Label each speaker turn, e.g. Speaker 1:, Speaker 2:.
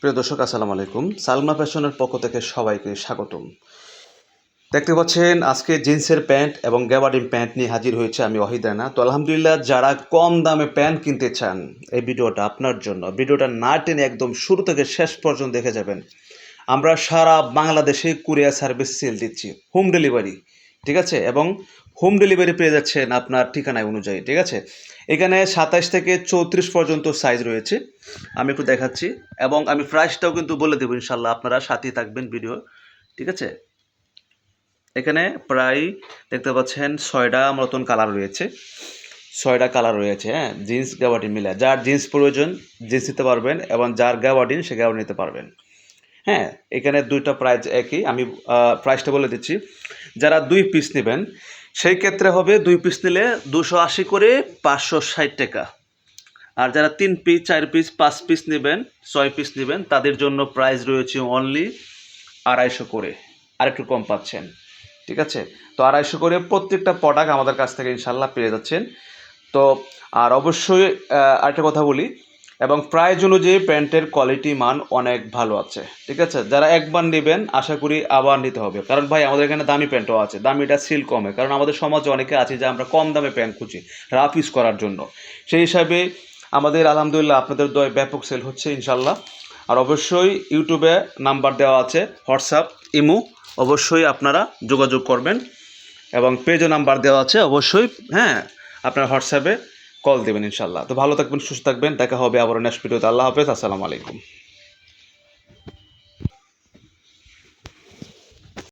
Speaker 1: প্রিয় দর্শক আসসালামু আলাইকুম। সালমা ফ্যাশনের পক্ষ থেকে সবাইকে স্বাগতম। দেখতে পাচ্ছেন আজকে জিন্সের প্যান্ট এবং গ্যাবার্ডিন প্যান্ট নিয়ে হাজির হয়েছে আমি ওয়াহিদ রানা। তো আলহামদুলিল্লাহ, যারা কম দামে প্যান্ট কিনতে চান এই ভিডিওটা আপনার জন্য। ভিডিওটা না টেনে একদম শুরু থেকে শেষ পর্যন্ত দেখে যাবেন। আমরা সারা বাংলাদেশে কুরিয়ার সার্ভিস সেল দিচ্ছি, হোম ডেলিভারি, ঠিক আছে? এবং হোম ডেলিভারি পেয়ে যাচ্ছেন আপনার ঠিকানায় অনুযায়ী, ঠিক আছে? এখানে 27 থেকে 34 পর্যন্ত সাইজ রয়েছে, আমি একটু দেখাচ্ছি এবং আমি প্রাইসটাও কিন্তু বলে দেবো ইনশাল্লাহ, আপনারা সাথেই থাকবেন ভিডিও, ঠিক আছে? এখানে প্রায় দেখতে পাচ্ছেন 6টা মতন কালার রয়েছে, 6টা কালার রয়েছে, হ্যাঁ, জিন্স গ্যাবার্ডিন মিলে। যার জিন্স প্রয়োজন জিন্স নিতে পারবেন এবং যার গ্যাবার্ডিন সে গ্যাবার্ডিন নিতে পারবেন। হ্যাঁ, এখানে দুইটা প্রাইস একই, আমি প্রাইসটা বলে দিচ্ছি। যারা 2 পিস নেবেন সেই ক্ষেত্রে হবে 2 পিস নিলে 280 করে 560 টাকা। আর যারা 3 পিস 4 পিস 5 পিস নেবেন 6 পিস নেবেন তাদের জন্য প্রাইস রয়েছে অনলি 250 করে, আর একটু কম পাচ্ছেন, ঠিক আছে? তো 250 করে প্রত্যেকটা প্রোডাক্ট আমাদের কাছ থেকে ইনশাল্লাহ পেয়ে যাচ্ছেন। তো আর অবশ্যই আরেকটা কথা বলি, এবং প্রাইস অনুযায়ী প্যান্টের কোয়ালিটি মান অনেক ভালো আছে, ঠিক আছে? যারা একবার নেবেন আশা করি আবার নিতে হবে, কারণ ভাই আমাদের এখানে দামি প্যান্টও আছে, দামিটা সিল কমে, কারণ আমাদের সমাজে অনেকে আছে যে আমরা কম দামে প্যান্ট খুঁজি রাফ ইউজ করার জন্য। সেই হিসাবে আমাদের আলহামদুলিল্লাহ আপনাদের দয় ব্যাপক সেল হচ্ছে ইনশাল্লাহ। আর অবশ্যই ইউটিউবে নাম্বার দেওয়া আছে, হোয়াটসঅ্যাপ, ইমো, অবশ্যই আপনারা যোগাযোগ করবেন এবং পেজও নাম্বার দেওয়া আছে, অবশ্যই, হ্যাঁ, আপনার হোয়াটসঅ্যাপে কল দেবেন ইনশাল্লাহ। তো ভালো থাকবেন, সুস্থ থাকবেন, দেখা হবে আবার নেক্সট ভিডিওতে। আল্লাহ হাফেজ, আসসালামু আলাইকুম।